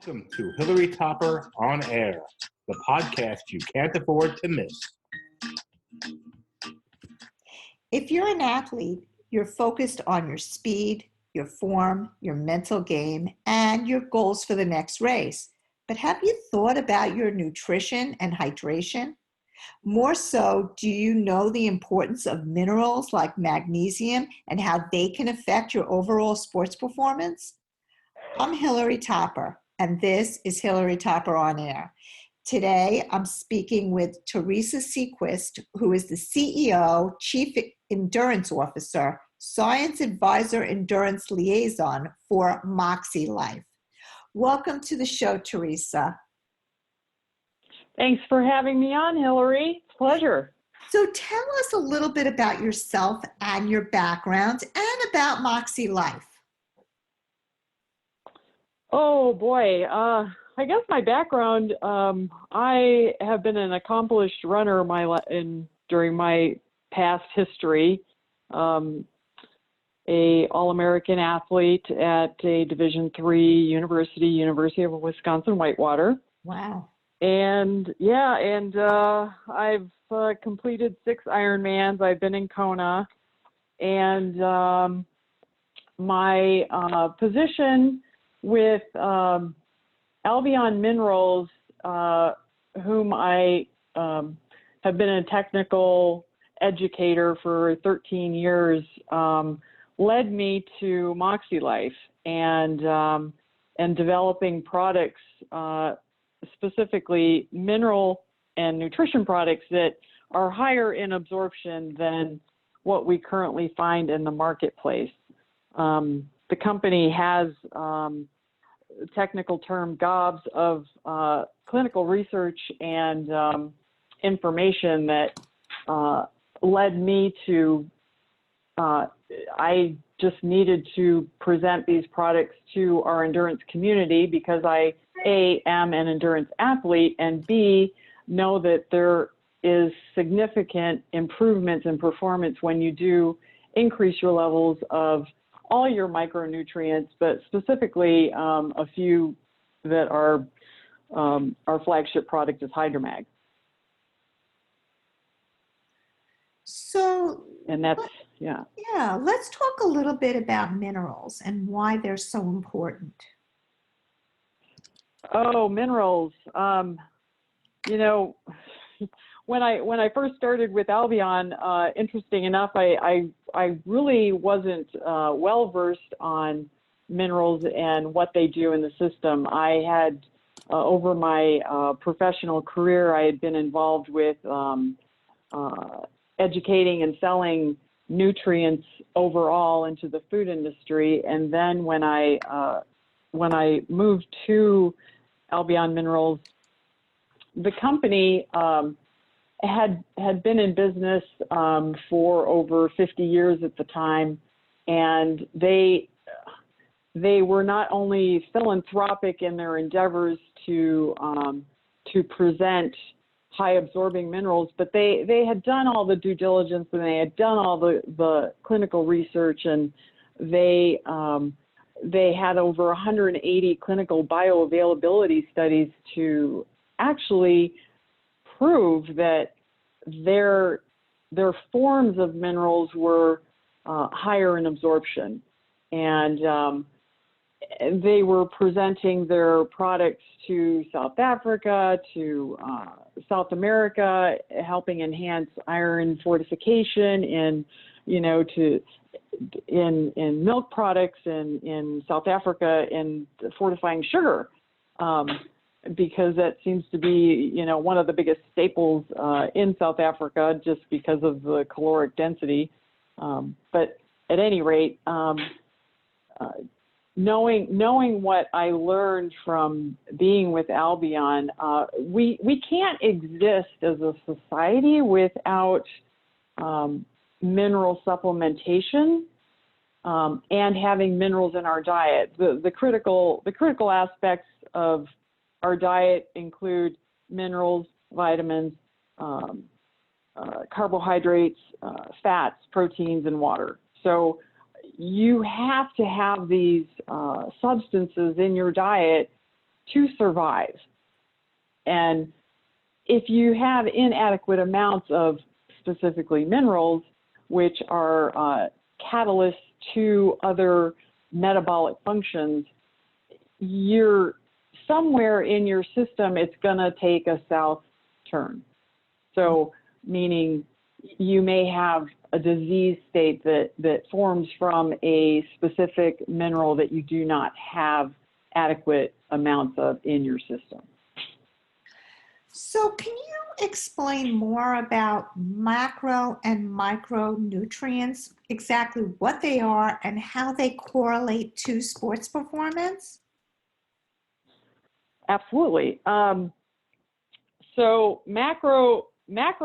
Welcome to Hilary Topper on Air, the podcast you can't afford to miss. If you're an athlete, you're focused on your speed, your form, your mental game, and your goals for the next race. But have you thought about your nutrition and hydration? More so, do you know the importance of minerals like magnesium and how they can affect your overall sports performance? I'm Hilary Topper, and this is Hilary Topper on Air. Today, I'm speaking with Theresa Seaquist, who is the CEO, Chief Endurance Officer, Science Advisor Endurance Liaison for MOXiLIFE. Welcome to the show, Theresa. Thanks for having me on, Hilary. It's a pleasure. So tell us a little bit about yourself and your background and about MOXiLIFE. Oh, boy. I guess my background, I have been an accomplished runner during my past history, a All-American athlete at a Division III University of Wisconsin Whitewater. Wow. And I've completed 6 Ironmans. I've been in Kona, and my position with Albion Minerals, whom I have been a technical educator for 13 years, led me to MOXiLIFE and developing products, specifically mineral and nutrition products that are higher in absorption than what we currently find in the marketplace. The company has technical term gobs of clinical research and information that led me to, I just needed to present these products to our endurance community because I, A, am an endurance athlete, and B, know that there is significant improvements in performance when you do increase your levels of all your micronutrients, but specifically a few that are our flagship product is Hydromag. So, and that's, yeah. Yeah, let's talk a little bit about minerals and why they're so important. Oh, minerals. When I first started with Albion, interesting enough, I really wasn't well versed on minerals and what they do in the system. I had over my professional career, I had been involved with educating and selling nutrients overall into the food industry, and then when I moved to Albion Minerals, the company had been in business for over 50 years at the time, and they were not only philanthropic in their endeavors to present high absorbing minerals, but they had done all the due diligence and they had done all the clinical research, and they had over 180 clinical bioavailability studies to actually prove that their forms of minerals were higher in absorption, and they were presenting their products to South Africa, to South America, helping enhance iron fortification in milk products, and in South Africa in fortifying sugar, because that seems to be one of the biggest staples in South Africa just because of the caloric density. But at any rate, knowing what I learned from being with Albion, we can't exist as a society without mineral supplementation and having minerals in our diet. The critical aspects of our diet include minerals, vitamins, carbohydrates, fats, proteins, and water. So you have to have these substances in your diet to survive. And if you have inadequate amounts of specifically minerals, which are catalysts to other metabolic functions, you're somewhere in your system, it's going to take a south turn. So meaning you may have a disease state that forms from a specific mineral that you do not have adequate amounts of in your system. So can you explain more about macro and micronutrients, exactly what they are and how they correlate to sports performance? Absolutely. So macro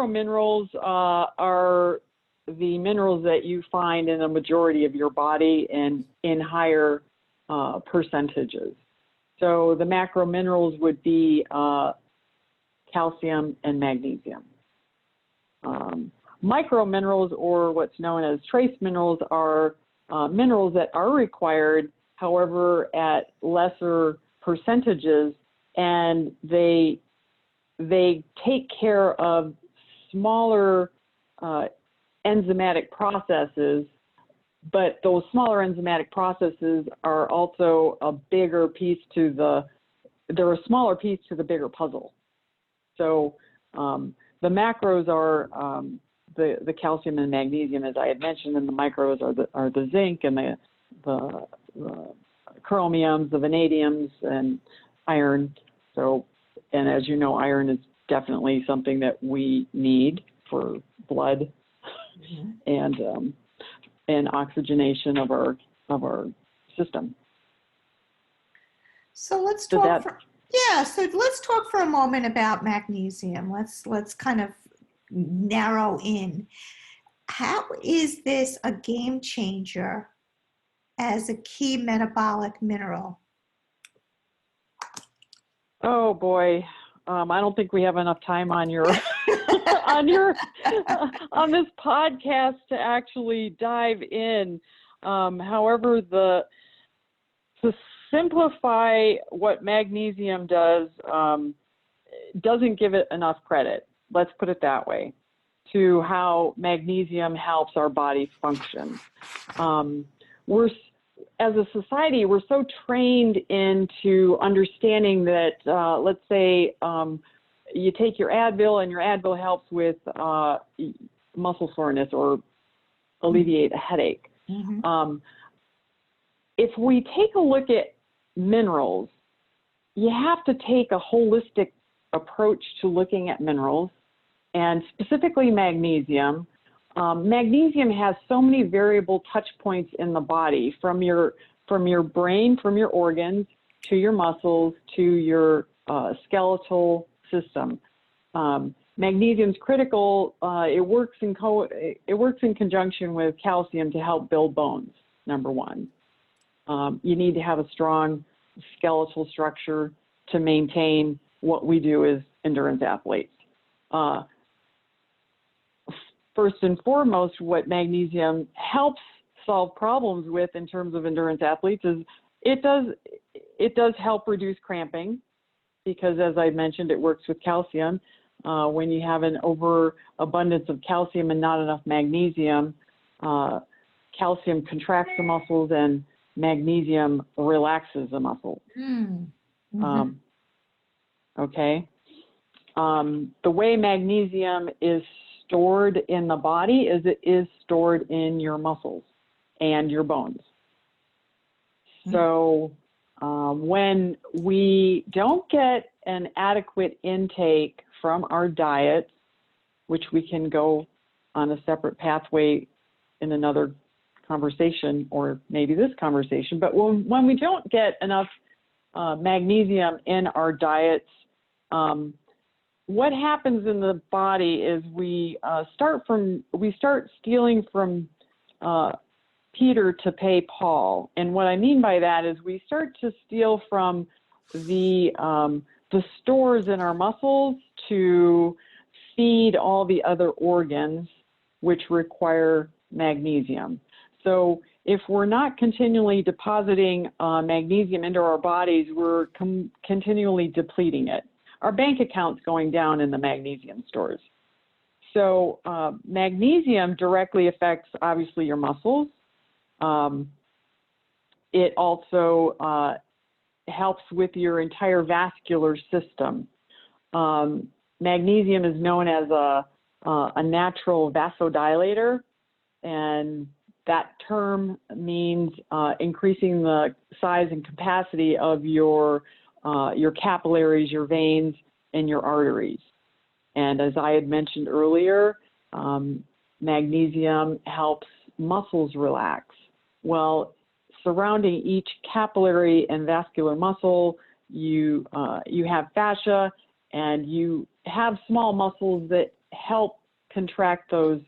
minerals are the minerals that you find in a majority of your body and in higher percentages. So the macro minerals would be calcium and magnesium. Micro minerals, or what's known as trace minerals, are minerals that are required, however, at lesser percentages, and they take care of smaller enzymatic processes, but those smaller enzymatic processes are also a bigger piece to they're a smaller piece to the bigger puzzle. So the macros are the calcium and magnesium, as I had mentioned, and the micros are the zinc and the chromiums, the vanadiums, and iron. So, and as you know, iron is definitely something that we need for blood and oxygenation of our system. So let's talk. So let's talk for a moment about magnesium. Let's kind of narrow in. How is this a game changer as a key metabolic mineral? Oh boy, I don't think we have enough time on your on this podcast to actually dive in. However, to simplify what magnesium does doesn't give it enough credit. Let's put it that way, to how magnesium helps our body function. As a society, we're so trained into understanding that, let's say, you take your Advil and your Advil helps with muscle soreness or alleviate a headache. Mm-hmm. If we take a look at minerals, you have to take a holistic approach to looking at minerals, and specifically magnesium. Magnesium has so many variable touch points in the body, from your brain, from your organs, to your muscles, to your skeletal system. Magnesium is critical. It works in conjunction with calcium to help build bones. Number one, you need to have a strong skeletal structure to maintain what we do as endurance athletes. First and foremost, what magnesium helps solve problems with in terms of endurance athletes is it does help reduce cramping, because as I mentioned, it works with calcium. When you have an overabundance of calcium and not enough magnesium, calcium contracts the muscles and magnesium relaxes the muscle. Mm-hmm. Okay. The way magnesium is stored in the body is it is stored in your muscles and your bones. So when we don't get an adequate intake from our diet, which we can go on a separate pathway in another conversation, or maybe this conversation, but when we don't get enough magnesium in our diets, what happens in the body is we start stealing from Peter to pay Paul. And what I mean by that is we start to steal from the stores in our muscles to feed all the other organs which require magnesium. So if we're not continually depositing magnesium into our bodies, we're continually depleting it. Our bank account's going down in the magnesium stores. So magnesium directly affects, obviously, your muscles. It also helps with your entire vascular system. Magnesium is known as a natural vasodilator, and that term means increasing the size and capacity of your capillaries, your veins, and your arteries. And as I had mentioned earlier, magnesium helps muscles relax. Well, surrounding each capillary and vascular muscle, you have fascia, and you have small muscles that help contract those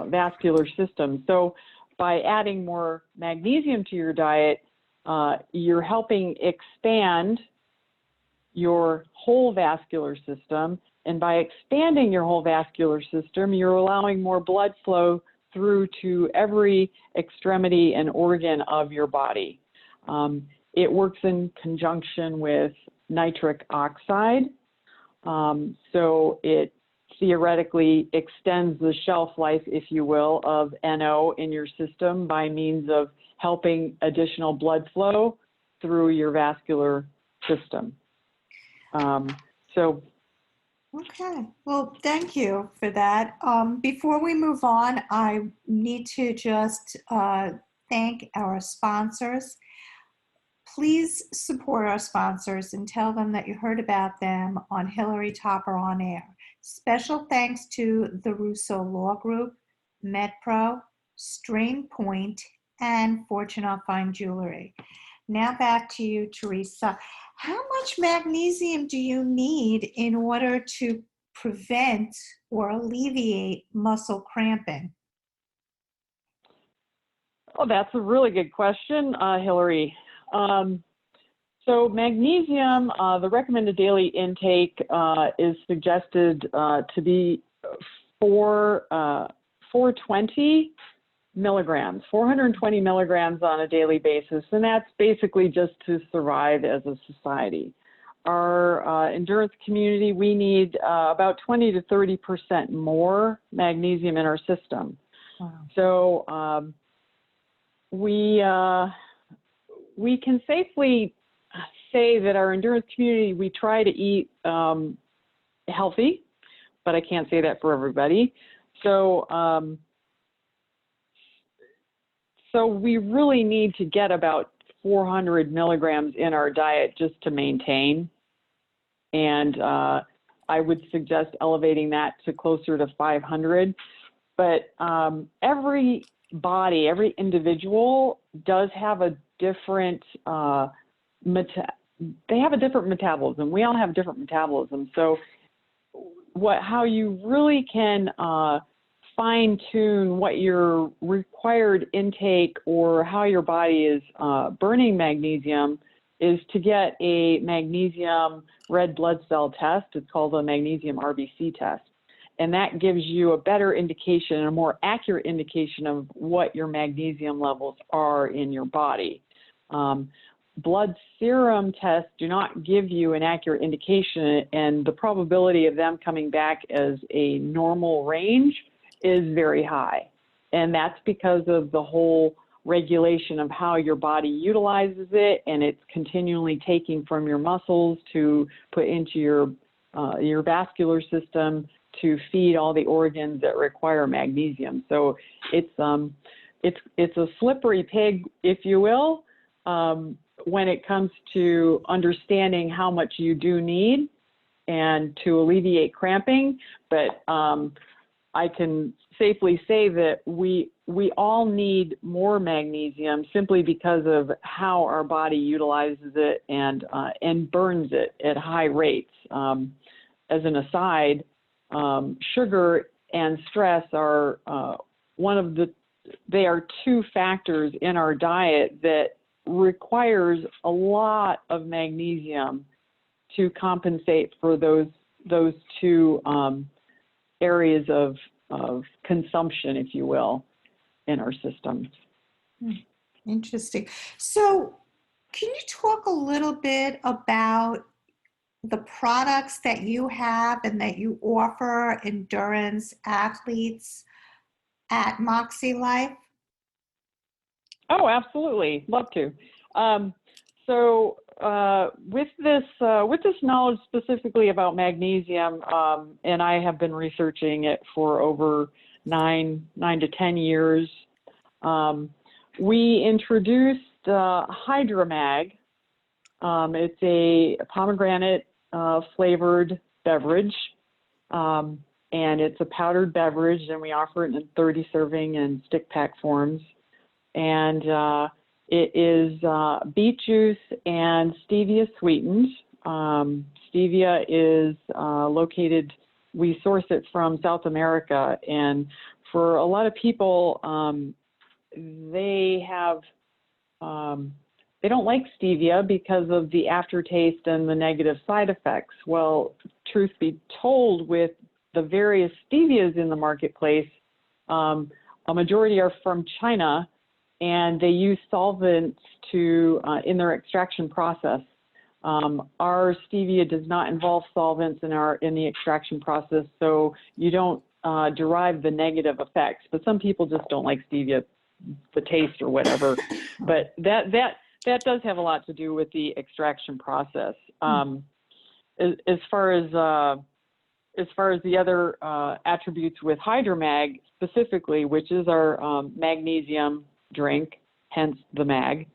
vascular systems. So by adding more magnesium to your diet, you're helping expand your whole vascular system. And by expanding your whole vascular system, you're allowing more blood flow through to every extremity and organ of your body. It works in conjunction with nitric oxide. So it theoretically extends the shelf life, if you will, of NO in your system by means of helping additional blood flow through your vascular system. Okay, well, thank you for that. Before we move on, I need to just thank our sponsors. Please support our sponsors and tell them that you heard about them on Hilary Topper on Air. Special thanks to the Russo Law Group, MedPro, Strain Point, and Fortune Fine Jewelry. Now back to you, Theresa. How much magnesium do you need in order to prevent or alleviate muscle cramping? Oh, that's a really good question, Hilary. So magnesium, the recommended daily intake is suggested to be 420 milligrams, 420 milligrams on a daily basis, and that's basically just to survive as a society. Our endurance community, we need about 20 to 30% more magnesium in our system. Wow. So we can safely say that our endurance community, we try to eat healthy, but I can't say that for everybody. So we really need to get about 400 milligrams in our diet just to maintain. And I would suggest elevating that to closer to 500. But every body, every individual does have a different, they have a different metabolism. We all have different metabolism. So how you really can fine-tune what your required intake or how your body is burning magnesium is to get a magnesium red blood cell test. It's called a magnesium RBC test. And that gives you a better indication, a more accurate indication of what your magnesium levels are in your body. Blood serum tests do not give you an accurate indication, and the probability of them coming back as a normal range is very high. And that's because of the whole regulation of how your body utilizes it, and it's continually taking from your muscles to put into your vascular system to feed all the organs that require magnesium. So it's a slippery pig, if you will, when it comes to understanding how much you do need and to alleviate cramping. But I can safely say that we all need more magnesium simply because of how our body utilizes it and burns it at high rates. As an aside, sugar and stress are they are two factors in our diet that requires a lot of magnesium to compensate for those two areas of consumption, if you will, in our system. Hmm, interesting. So, can you talk a little bit about the products that you have and that you offer endurance athletes at MOXiLIFE? Oh, absolutely. Love to. With this knowledge specifically about magnesium, and I have been researching it for over 9 to 10 years, we introduced HydroMag. It's a pomegranate flavored beverage, and it's a powdered beverage, and we offer it in 30 serving and stick pack forms. And it is beet juice and stevia sweetened. Stevia is located, we source it from South America, and for a lot of people, they don't like stevia because of the aftertaste and the negative side effects. Well, truth be told, with the various stevias in the marketplace, a majority are from China, and they use solvents in their extraction process. Our stevia does not involve solvents in the extraction process, so you don't derive the negative effects. But some people just don't like stevia, the taste or whatever. But that does have a lot to do with the extraction process. As far as the other attributes with HydroMag specifically, which is our magnesium drink, hence the mag,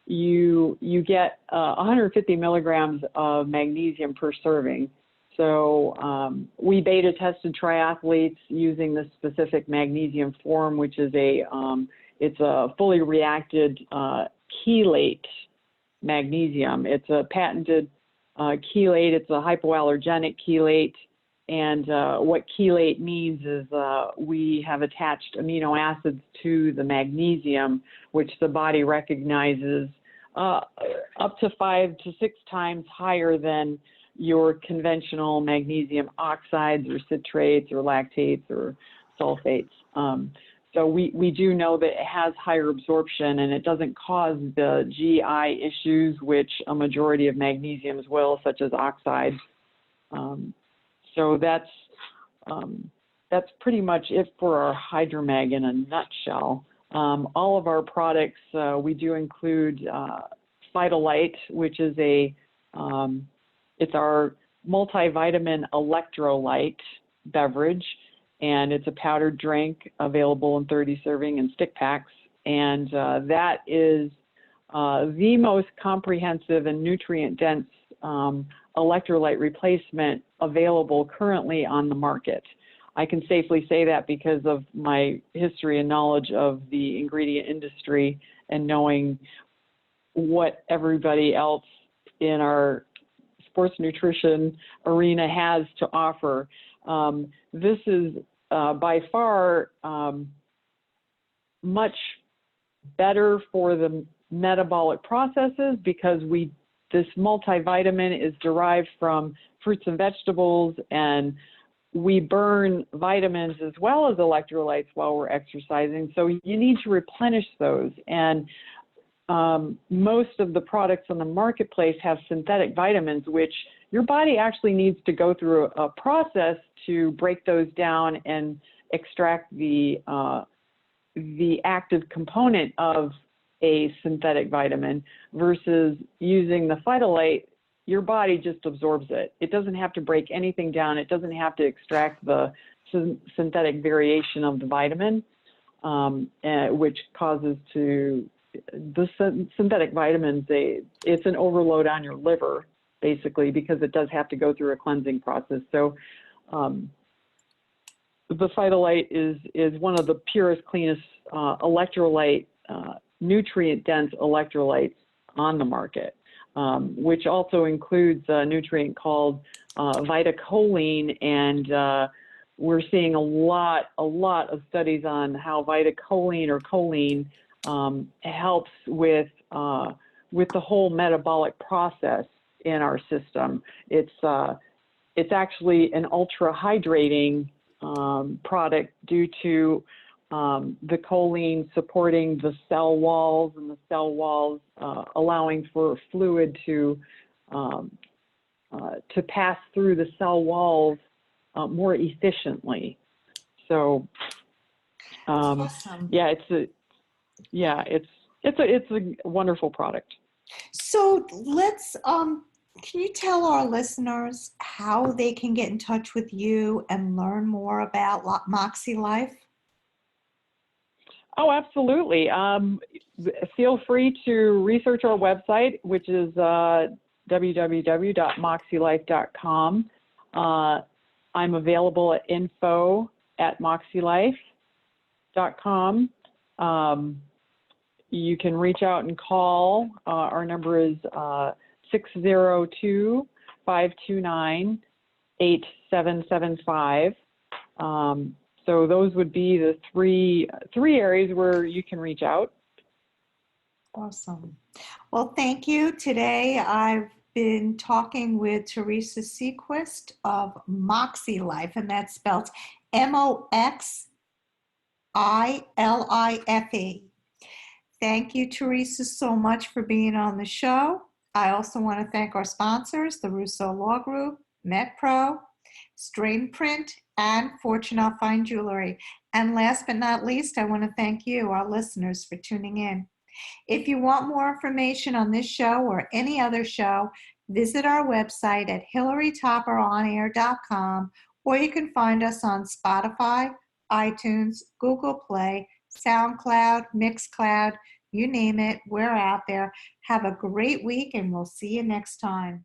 you get 150 milligrams of magnesium per serving. So we beta tested triathletes using this specific magnesium form, which is it's a fully reacted chelate magnesium. It's a patented chelate. It's a hypoallergenic chelate. And what chelate means is we have attached amino acids to the magnesium, which the body recognizes up to 5 to 6 times higher than your conventional magnesium oxides or citrates or lactates or sulfates. So we do know that it has higher absorption, and it doesn't cause the GI issues, which a majority of magnesiums will, such as oxides. So that's pretty much it for our HydroMag in a nutshell. All of our products, we do include Phytolite, which is it's our multivitamin electrolyte beverage, and it's a powdered drink available in 30 serving and stick packs. And that is the most comprehensive and nutrient-dense electrolyte replacement available currently on the market. I can safely say that because of my history and knowledge of the ingredient industry and knowing what everybody else in our sports nutrition arena has to offer. This is by far much better for the metabolic processes because this multivitamin is derived from fruits and vegetables, and we burn vitamins as well as electrolytes while we're exercising. So you need to replenish those. And most of the products on the marketplace have synthetic vitamins, which your body actually needs to go through a process to break those down and extract the active component of a synthetic vitamin, versus using the Phytolite. Your body just absorbs it. It doesn't have to break anything down. It doesn't have to extract the synthetic variation of the vitamin, which causes the synthetic vitamins, it's an overload on your liver, basically, because it does have to go through a cleansing process. So the Phytolite is one of the purest, cleanest electrolyte, nutrient-dense electrolytes on the market, which also includes a nutrient called vitacholine, and we're seeing a lot of studies on how vitacholine or choline helps with the whole metabolic process in our system. It's actually an ultra hydrating product due to the choline supporting the cell walls, and the cell walls allowing for fluid to pass through the cell walls more efficiently. So, Awesome. yeah, it's a wonderful product. So let's, can you tell our listeners how they can get in touch with you and learn more about MOXiLIFE? Oh, absolutely. Feel free to research our website, which is www.moxilife.com. I'm available at info@moxilife.com. You can reach out and call. Our number is 602-529-8775. So those would be the three areas where you can reach out. Awesome. Well, thank you. Today I've been talking with Theresa Seaquist of MOXiLIFE, and that's spelled MOXiLIFE. Thank you, Theresa, so much for being on the show. I also want to thank our sponsors, the Russo Law Group, MetPro, Strain Print, and Fortune Fine Jewelry. And last but not least, I want to thank you, our listeners, for tuning in. If you want more information on this show or any other show, visit our website at hilarytopperonair.com, or you can find us on Spotify, iTunes, Google Play, SoundCloud, Mixcloud, you name it, we're out there. Have a great week, and we'll see you next time.